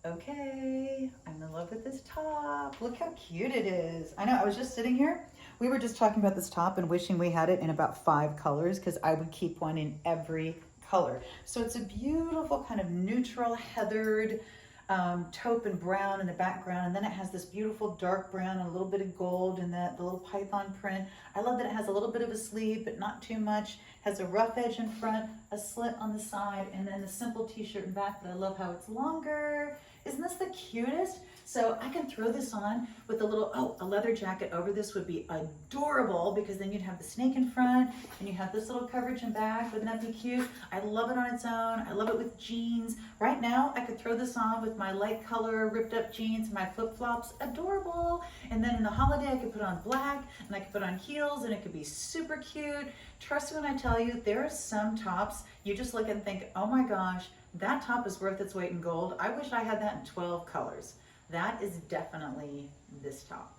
Okay, I'm in love with this top. Look how cute it is. I know, I was just sitting here. We were just talking about this top and wishing we had it in about 5 colors because I would keep one in every color. So it's a beautiful kind of neutral heathered taupe and brown in the background, and then it has this beautiful dark brown and a little bit of gold in the little python print. I love that it has a little bit of a sleeve, but not too much. Has a rough edge in front, a slit on the side, and then the simple t-shirt in back, but I love how it's longer. Isn't this the cutest? So I can throw this on with a little, a leather jacket over this would be adorable because then you'd have the snake in front and you have this little coverage in back. Wouldn't that be cute? I love it on its own. I love it with jeans. Right now, I could throw this on with my light color ripped up jeans, my flip-flops, adorable. And then in the holiday, I could put on black and I could put on heels and it could be super cute. Trust me when I tell you, there are some tops you just look and think, oh my gosh, that top is worth its weight in gold. I wish I had that in 12 colors. That is definitely this top.